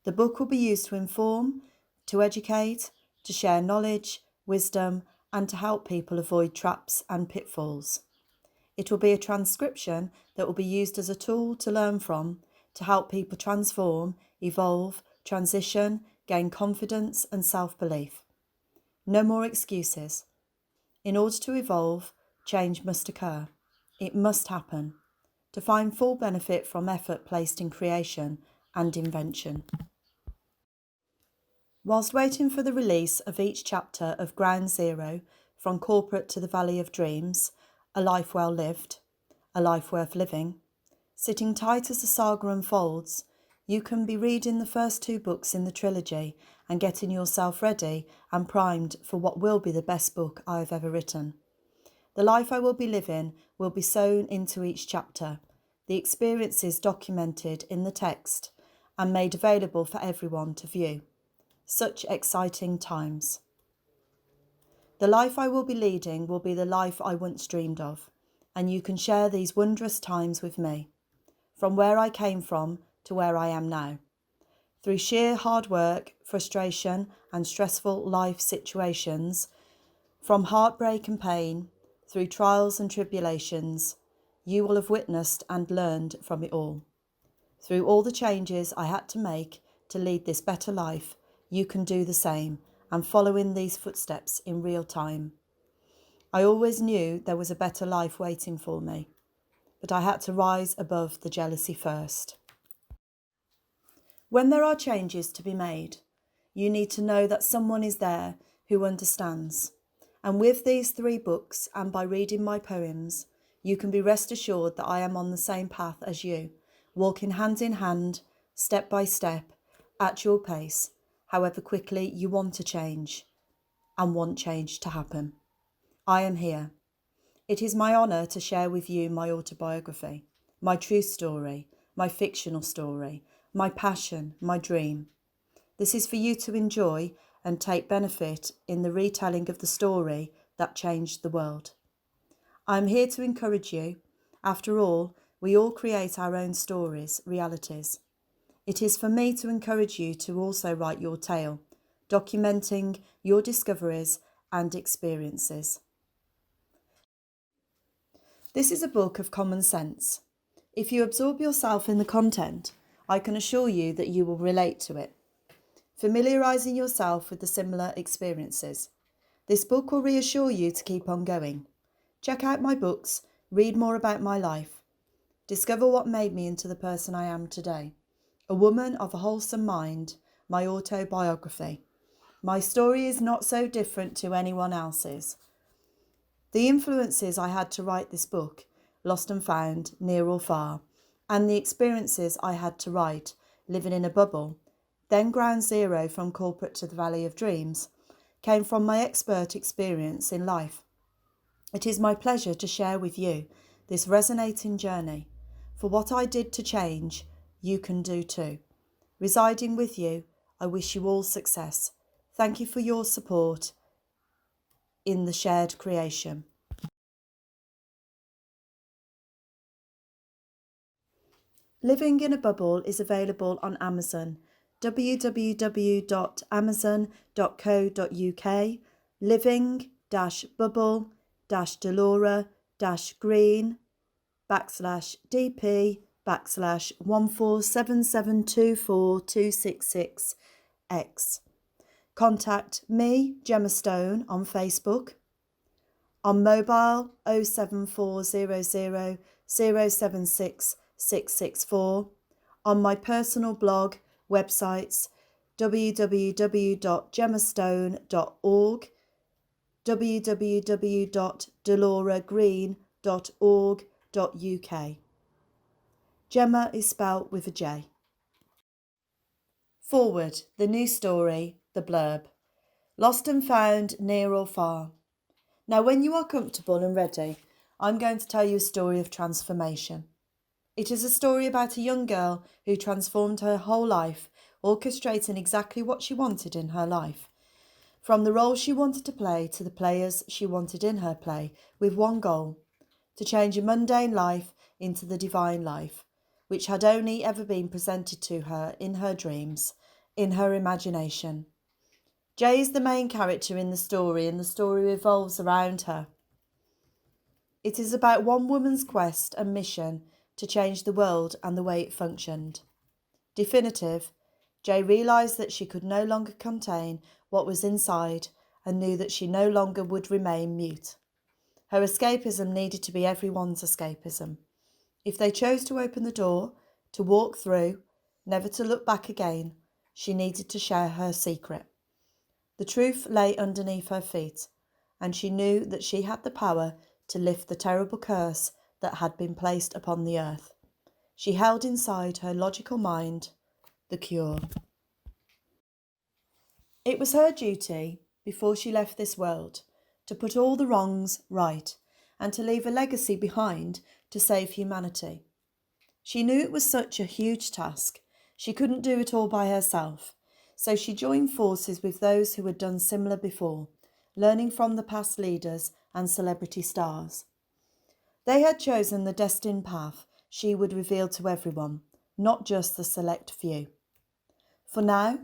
The book will be used to inform, to educate, to share knowledge, wisdom, and to help people avoid traps and pitfalls. It will be a transcription that will be used as a tool to learn from, to help people transform, evolve, transition, gain confidence and self-belief. No more excuses. In order to evolve, change must occur. It must happen, to find full benefit from effort placed in creation and invention. Whilst waiting for the release of each chapter of Ground Zero, From Corporate to the Valley of Dreams, A Life Well Lived, A Life Worth Living, sitting tight as the saga unfolds, you can be reading the first 2 books in the trilogy and getting yourself ready and primed for what will be the best book I have ever written. The life I will be living will be sewn into each chapter, the experiences documented in the text and made available for everyone to view. Such exciting times. The life I will be leading will be the life I once dreamed of, and you can share these wondrous times with me, from where I came from to where I am now. Through sheer hard work, frustration, and stressful life situations, from heartbreak and pain, through trials and tribulations, you will have witnessed and learned from it all. Through all the changes I had to make to lead this better life, you can do the same and follow in these footsteps in real time. I always knew there was a better life waiting for me, but I had to rise above the jealousy first. When there are changes to be made, you need to know that someone is there who understands. And with these 3 books and by reading my poems, you can be rest assured that I am on the same path as you, walking hand in hand, step by step, at your pace, however quickly you want to change and want change to happen. I am here. It is my honour to share with you my autobiography, my true story, my fictional story, my passion, my dream. This is for you to enjoy and take benefit in the retelling of the story that changed the world. I am here to encourage you. After all, we all create our own stories, realities. It is for me to encourage you to also write your tale, documenting your discoveries and experiences. This is a book of common sense. If you absorb yourself in the content, I can assure you that you will relate to it, familiarising yourself with the similar experiences. This book will reassure you to keep on going. Check out my books, read more about my life. Discover what made me into the person I am today. A Woman of a Wholesome Mind, my autobiography. My story is not so different to anyone else's. The influences I had to write this book, lost and found, near or far, and the experiences I had to write, living in a bubble, then Ground Zero, From Corporate to the Valley of Dreams, came from my expert experience in life. It is my pleasure to share with you this resonating journey. For what I did to change, you can do too. Residing with you, I wish you all success. Thank you for your support in the shared creation. Living in a Bubble is available on Amazon, www.amazon.co.uk, living-bubble-delora-green /DP /147724266X. Contact me, Gemma Stone, on Facebook. On mobile 07400 076 664, on my personal blog, websites www.gemmastone.org, www.deloragreen.org.uk. Gemma is spelt with a J. Forward, the new story, the blurb. Lost and found, near or far. Now, when you are comfortable and ready, I'm going to tell you a story of transformation. It is a story about a young girl who transformed her whole life, orchestrating exactly what she wanted in her life. From the role she wanted to play to the players she wanted in her play, with one goal: to change a mundane life into the divine life, which had only ever been presented to her in her dreams, in her imagination. Jay is the main character in the story, and the story revolves around her. It is about one woman's quest and mission to change the world and the way it functioned. Definitive, Jay realised that she could no longer contain what was inside and knew that she no longer would remain mute. Her escapism needed to be everyone's escapism. If they chose to open the door, to walk through, never to look back again, she needed to share her secret. The truth lay underneath her feet, and she knew that she had the power to lift the terrible curse that had been placed upon the earth. She held inside her logical mind the cure. It was her duty, before she left this world, to put all the wrongs right and to leave a legacy behind to save humanity. She knew it was such a huge task. She couldn't do it all by herself, so she joined forces with those who had done similar before, learning from the past leaders and celebrity stars. They had chosen the destined path she would reveal to everyone, not just the select few. For now,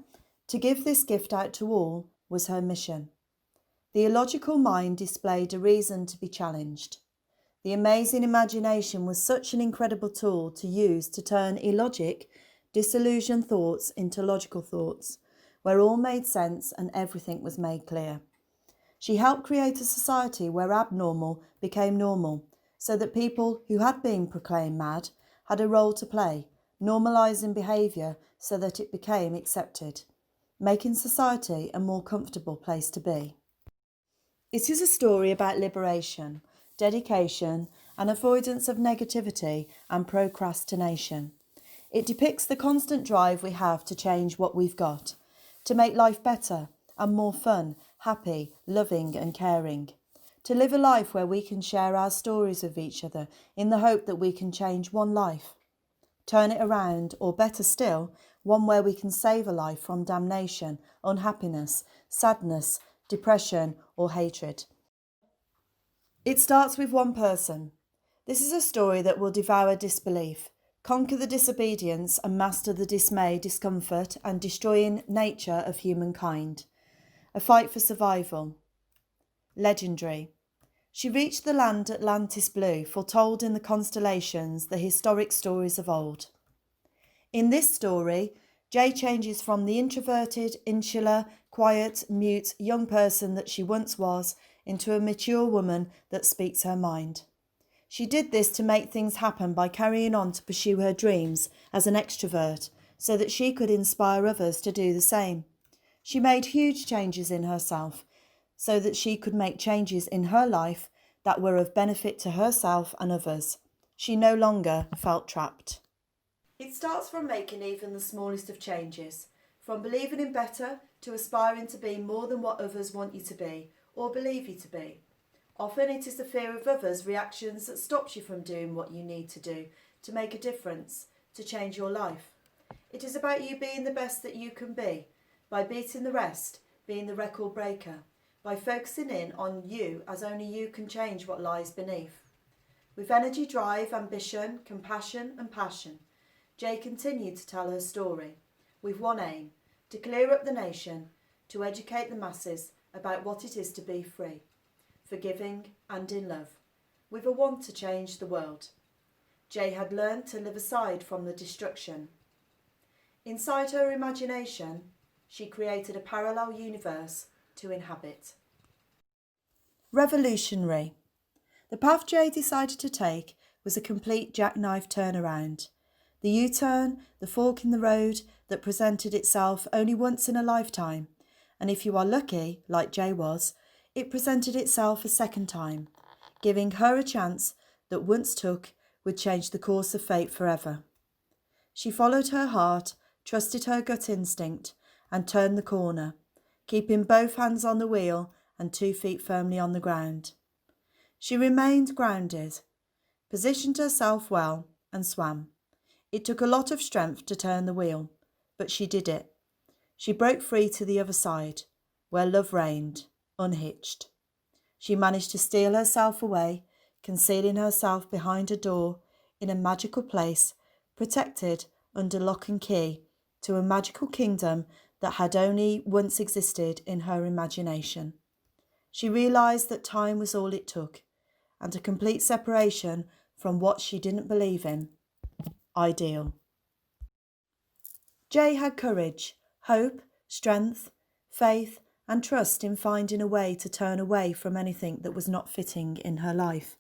to give this gift out to all was her mission. The illogical mind displayed a reason to be challenged. The amazing imagination was such an incredible tool to use to turn illogic, disillusioned thoughts into logical thoughts, where all made sense and everything was made clear. She helped create a society where abnormal became normal, so that people who had been proclaimed mad had a role to play, normalising behaviour so that it became accepted, making society a more comfortable place to be. It is a story about liberation, dedication, and avoidance of negativity and procrastination. It depicts the constant drive we have to change what we've got, to make life better and more fun, happy, loving and caring. To live a life where we can share our stories with each other in the hope that we can change one life. Turn it around, or better still, one where we can save a life from damnation, unhappiness, sadness, depression or hatred. It starts with one person. This is a story that will devour disbelief, conquer the disobedience and master the dismay, discomfort and destroying nature of humankind. A fight for survival. Legendary. She reached the land Atlantis blue, foretold in the constellations, the historic stories of old. In this story, Jay changes from the introverted, insular, quiet, mute young person that she once was into a mature woman that speaks her mind. She did this to make things happen by carrying on to pursue her dreams as an extrovert so that she could inspire others to do the same. She made huge changes in herself so that she could make changes in her life that were of benefit to herself and others. She no longer felt trapped. It starts from making even the smallest of changes, from believing in better to aspiring to be more than what others want you to be or believe you to be. Often it is the fear of others' reactions that stops you from doing what you need to do to make a difference, to change your life. It is about you being the best that you can be, by beating the rest, being the record breaker, by focusing in on you as only you can change what lies beneath. With energy, drive, ambition, compassion and passion, Jay continued to tell her story, with one aim, to clear up the nation, to educate the masses about what it is to be free, forgiving and in love, with a want to change the world. Jay had learned to live aside from the destruction. Inside her imagination, she created a parallel universe to inhabit. Revolutionary. The path Jay decided to take was a complete jackknife turnaround. The U-turn, the fork in the road that presented itself only once in a lifetime, and if you are lucky, like Jay was, it presented itself a second time, giving her a chance that once took would change the course of fate forever. She followed her heart, trusted her gut instinct, and turned the corner, keeping both hands on the wheel and 2 feet firmly on the ground. She remained grounded, positioned herself well, and swam. It took a lot of strength to turn the wheel, but she did it. She broke free to the other side, where love reigned, unhitched. She managed to steal herself away, concealing herself behind a door in a magical place, protected under lock and key to a magical kingdom that had only once existed in her imagination. She realised that time was all it took, and a complete separation from what she didn't believe in. Ideal. Jay had courage, hope, strength, faith, and trust in finding a way to turn away from anything that was not fitting in her life.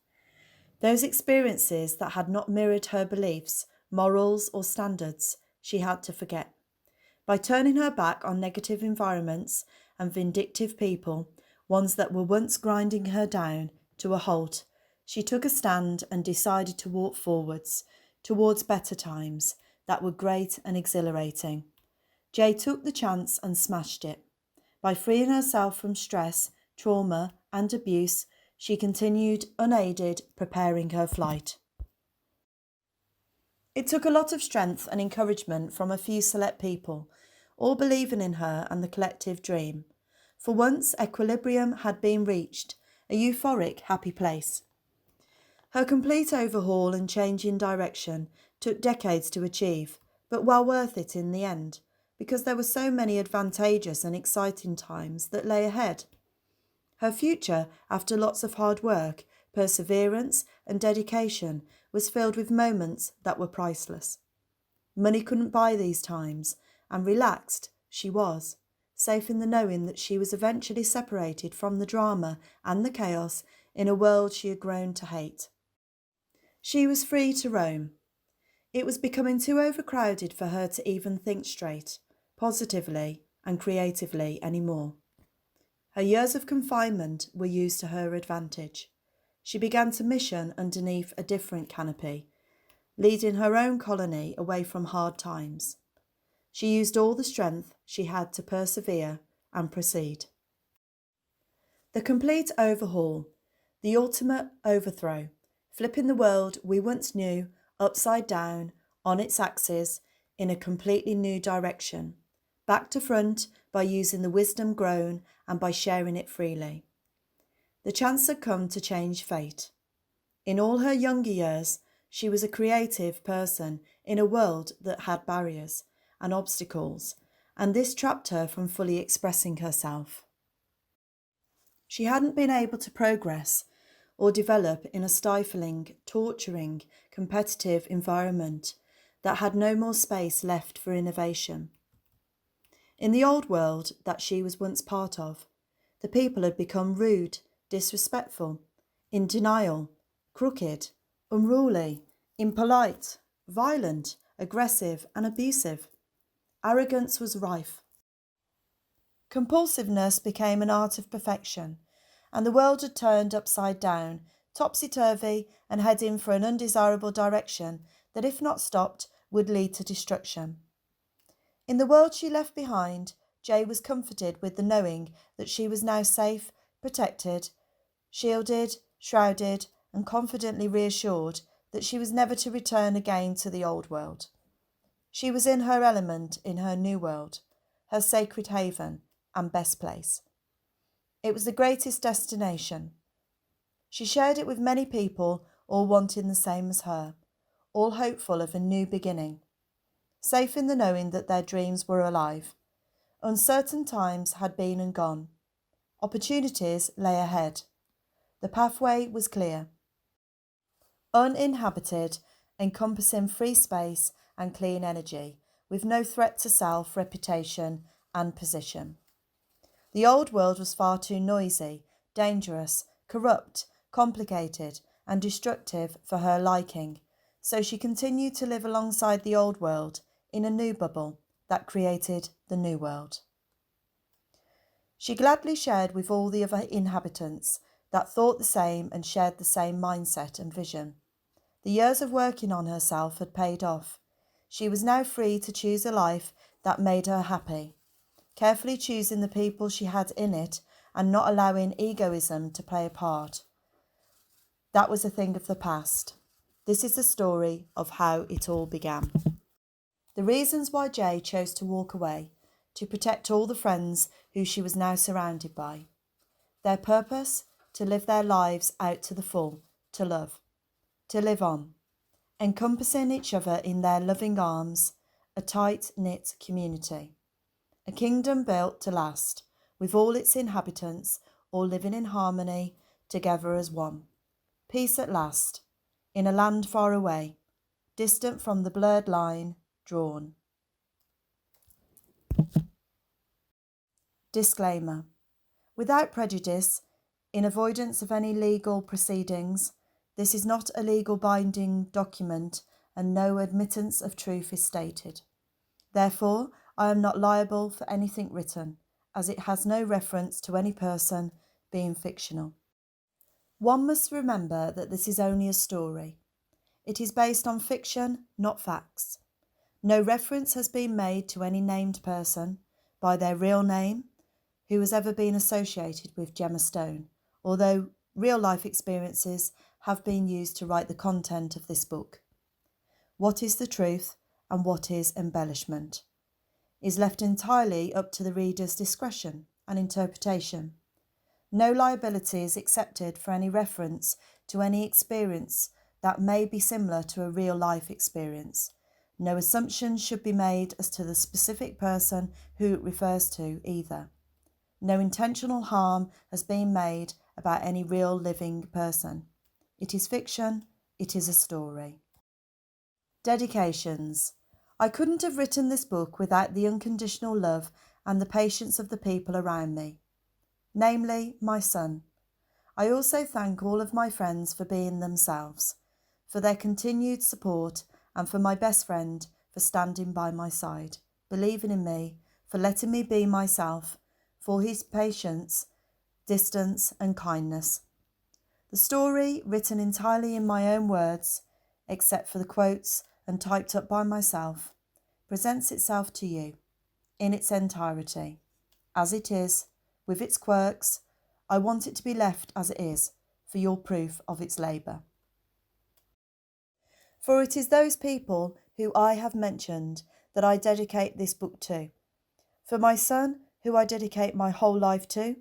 Those experiences that had not mirrored her beliefs, morals, or standards, she had to forget. By turning her back on negative environments and vindictive people, ones that were once grinding her down to a halt, she took a stand and decided to walk forwards, towards better times that were great and exhilarating. Jay took the chance and smashed it. By freeing herself from stress, trauma, and abuse, she continued, unaided, preparing her flight. It took a lot of strength and encouragement from a few select people, all believing in her and the collective dream. For once, equilibrium had been reached, a euphoric, happy place. Her complete overhaul and change in direction took decades to achieve, but well worth it in the end, because there were so many advantageous and exciting times that lay ahead. Her future, after lots of hard work, perseverance, and dedication, was filled with moments that were priceless. Money couldn't buy these times, and relaxed she was, safe in the knowing that she was eventually separated from the drama and the chaos in a world she had grown to hate. She was free to roam. It was becoming too overcrowded for her to even think straight, positively, and creatively anymore. Her years of confinement were used to her advantage. She began to mission underneath a different canopy, leading her own colony away from hard times. She used all the strength she had to persevere and proceed. The complete overhaul, the ultimate overthrow, flipping the world we once knew upside down, on its axis, in a completely new direction, back to front by using the wisdom grown and by sharing it freely. The chance had come to change fate. In all her younger years, she was a creative person in a world that had barriers and obstacles, and this trapped her from fully expressing herself. She hadn't been able to progress or develop in a stifling, torturing, competitive environment that had no more space left for innovation. In the old world that she was once part of, the people had become rude, disrespectful, in denial, crooked, unruly, impolite, violent, aggressive, and abusive. Arrogance was rife. Compulsiveness became an art of perfection, and the world had turned upside down, topsy-turvy, and heading for an undesirable direction that, if not stopped, would lead to destruction. In the world she left behind, Jay was comforted with the knowing that she was now safe, protected, shielded, shrouded, and confidently reassured that she was never to return again to the old world. She was in her element in her new world, her sacred haven and best place. It was the greatest destination. She shared it with many people, all wanting the same as her, all hopeful of a new beginning, safe in the knowing that their dreams were alive. Uncertain times had been and gone. Opportunities lay ahead. The pathway was clear. Uninhabited, encompassing free space and clean energy, with no threat to self, reputation, and position. The old world was far too noisy, dangerous, corrupt, complicated, and destructive for her liking, so she continued to live alongside the old world in a new bubble that created the new world. She gladly shared with all the other inhabitants that thought the same and shared the same mindset and vision. The years of working on herself had paid off. She was now free to choose a life that made her happy, carefully choosing the people she had in it and not allowing egoism to play a part. That was a thing of the past. This is the story of how it all began. The reasons why Jay chose to walk away, to protect all the friends who she was now surrounded by. Their purpose, to live their lives out to the full, to love, to live on, encompassing each other in their loving arms, a tight-knit community. A kingdom built to last, with all its inhabitants all living in harmony, together as one. Peace at last, in a land far away, distant from the blurred line drawn. Disclaimer. Without prejudice, in avoidance of any legal proceedings, this is not a legal binding document and no admittance of truth is stated. Therefore, I am not liable for anything written, as it has no reference to any person, being fictional. One must remember that this is only a story. It is based on fiction, not facts. No reference has been made to any named person by their real name who has ever been associated with Gemma Stone, although real-life experiences have been used to write the content of this book. What is the truth and what is embellishment is left entirely up to the reader's discretion and interpretation. No liability is accepted for any reference to any experience that may be similar to a real-life experience. No assumptions should be made as to the specific person who it refers to either. No intentional harm has been made about any real living person. It is fiction, it is a story. Dedications. I couldn't have written this book without the unconditional love and the patience of the people around me, namely my son. I also thank all of my friends for being themselves, for their continued support, and for my best friend for standing by my side, believing in me, for letting me be myself, for his patience, distance and kindness. The story, written entirely in my own words, except for the quotes and typed up by myself, presents itself to you in its entirety. As it is, with its quirks, I want it to be left as it is, for your proof of its labour. For it is those people who I have mentioned that I dedicate this book to. For my son, who I dedicate my whole life to,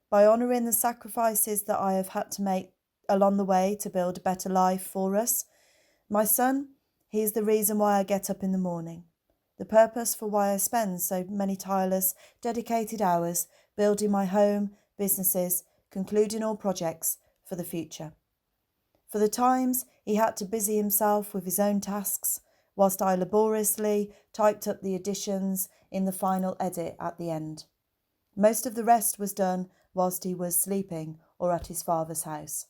by honouring the sacrifices that I have had to make along the way to build a better life for us. My son, he is the reason why I get up in the morning, the purpose for why I spend so many tireless, dedicated hours building my home, businesses, concluding all projects for the future. For the times he had to busy himself with his own tasks, whilst I laboriously typed up the additions in the final edit at the end. Most of the rest was done whilst he was sleeping or at his father's house.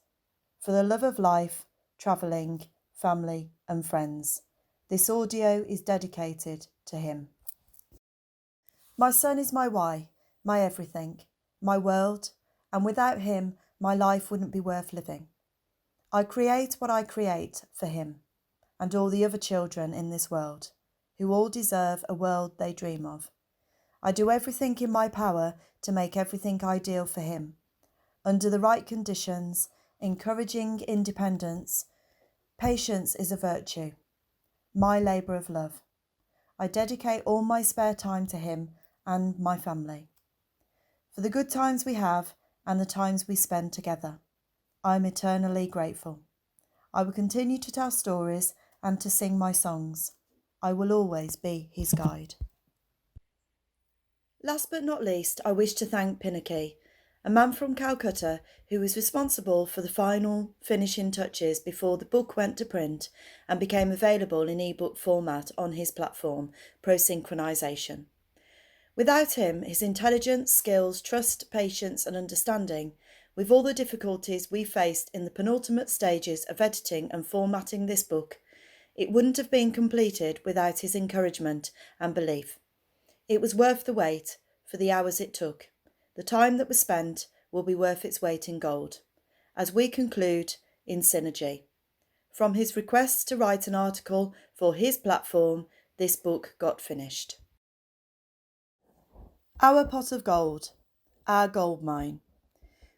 For the love of life, travelling, family and friends, this audio is dedicated to him. My son is my why, my everything, my world, and without him my life wouldn't be worth living. I create what I create for him and all the other children in this world, who all deserve a world they dream of. I do everything in my power to make everything ideal for him, under the right conditions, encouraging independence. Patience is a virtue, my labour of love. I dedicate all my spare time to him and my family. For the good times we have and the times we spend together, I am eternally grateful. I will continue to tell stories and to sing my songs. I will always be his guide. Last but not least, I wish to thank Pinaki, a man from Calcutta who was responsible for the final finishing touches before the book went to print and became available in ebook format on his platform, Prosynchronization. Without him, his intelligence, skills, trust, patience and understanding, with all the difficulties we faced in the penultimate stages of editing and formatting this book, it wouldn't have been completed without his encouragement and belief. It was worth the wait for the hours it took. The time that was spent will be worth its weight in gold. As we conclude in Synergy. From his request to write an article for his platform, this book got finished. Our pot of gold, our gold mine.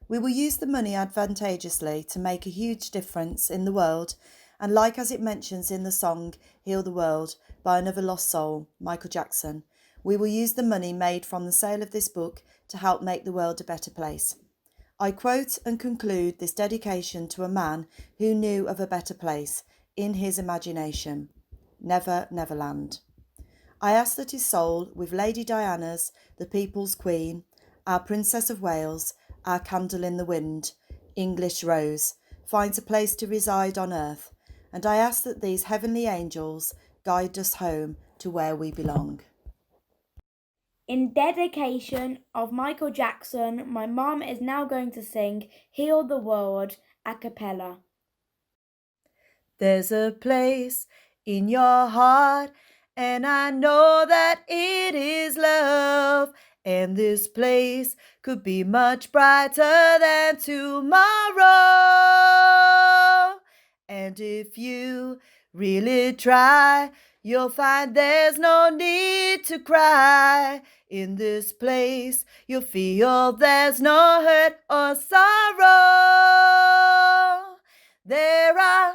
We will use the money advantageously to make a huge difference in the world, and like as it mentions in the song Heal the World by Another Lost Soul, Michael Jackson, we will use the money made from the sale of this book to help make the world a better place. I quote and conclude this dedication to a man who knew of a better place in his imagination. Never, Neverland. I ask that his soul, with Lady Diana's, the people's queen, our Princess of Wales, our candle in the wind, English Rose, finds a place to reside on earth, and I ask that these heavenly angels guide us home to where we belong. In dedication of Michael Jackson, my mum is now going to sing Heal the World a cappella. There's a place in your heart, and I know that it is love. And this place could be much brighter than tomorrow. And if you really try, you'll find there's no need to cry. In this place, you'll feel there's no hurt or sorrow. There are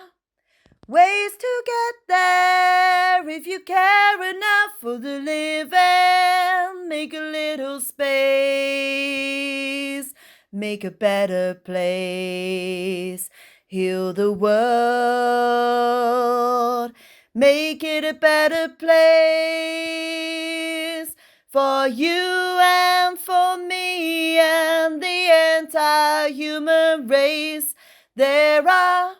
ways to get there if you care enough for the living. Make a little space, make a better place. Heal the world, make it a better place. For you and for me and the entire human race. There are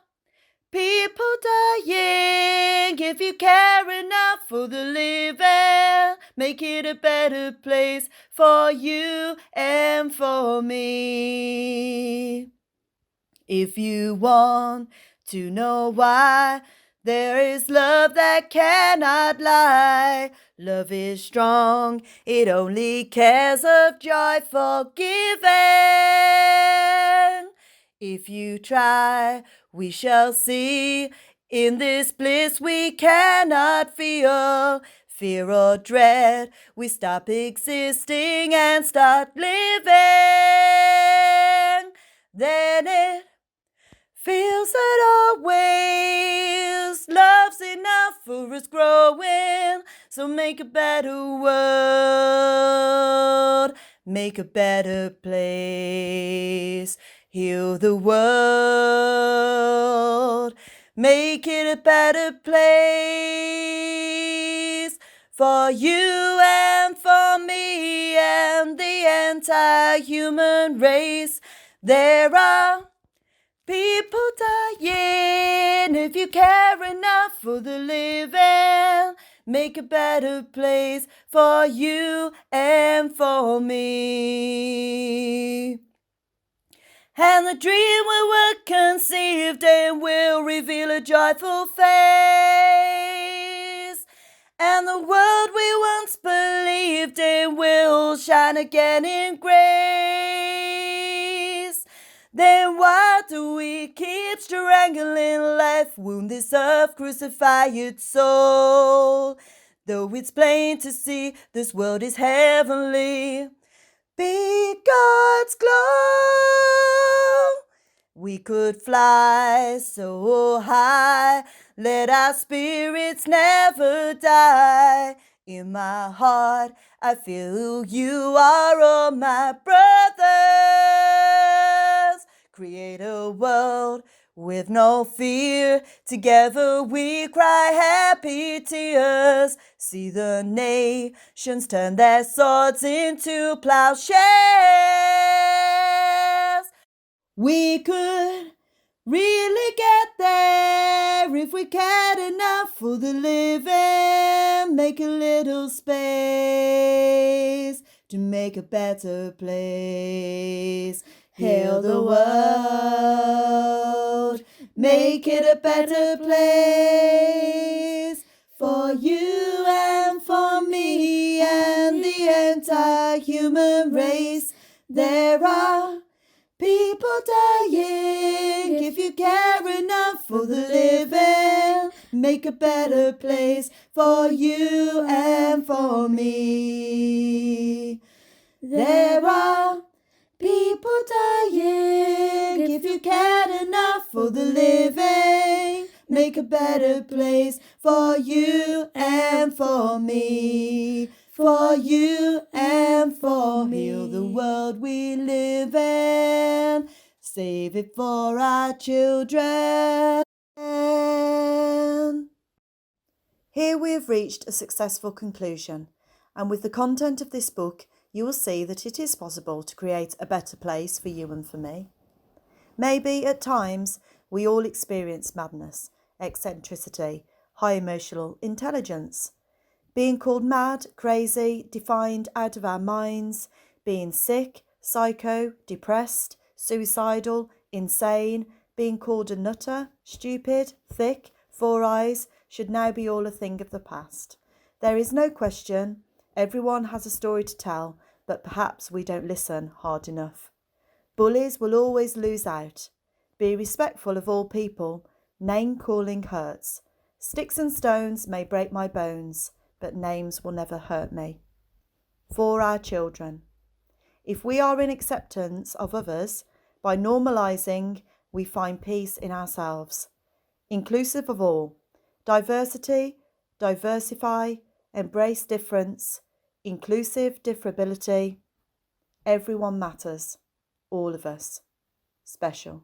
people dying. If you care enough for the living, make it a better place for you and for me. If you want to know why, there is love that cannot lie. Love is strong, it only cares of joy forgiven. If you try, we shall see. In this bliss we cannot feel fear or dread. We stop existing and start living. Then it feels that always love's enough for us growing. So make a better world, make a better place. Heal the world, make it a better place. For you and for me and the entire human race. There are people dying. If you care enough for the living, make a better place for you and for me. And the dream we were conceived in will reveal a joyful face. And the world we once believed in will shine again in grace. Then why do we keep strangling life, wound this earth, crucify its soul? Though it's plain to see this world is heavenly, be God's glow. We could fly so high, let our spirits never die. In my heart, I feel you are all my brothers. Create a world with no fear. Together we cry happy tears. See the nations turn their swords into plowshares. We could really get there if we cared enough for the living. Make a little space to make a better place. Hail the world, make it a better place. For you and for me and the entire human race. There are people dying. If you care enough for the living, make a better place for you and for me. There are people dying. If you cared enough for the living, make a better place for you and for me. For you and for me. Heal the world we live in, save it for our children. Here we have reached a successful conclusion, and with the content of this book, you will see that it is possible to create a better place for you and for me. Maybe at times we all experience madness, eccentricity, high emotional intelligence. Being called mad, crazy, defined out of our minds, being sick, psycho, depressed, suicidal, insane, being called a nutter, stupid, thick, four eyes, should now be all a thing of the past. There is no question, everyone has a story to tell, but perhaps we don't listen hard enough. Bullies will always lose out. Be respectful of all people. Name-calling hurts. Sticks and stones may break my bones, but names will never hurt me. For our children. If we are in acceptance of others, by normalising, we find peace in ourselves. Inclusive of all. Diversity, diversify, embrace difference, inclusive differability. Everyone matters. All of us. Special.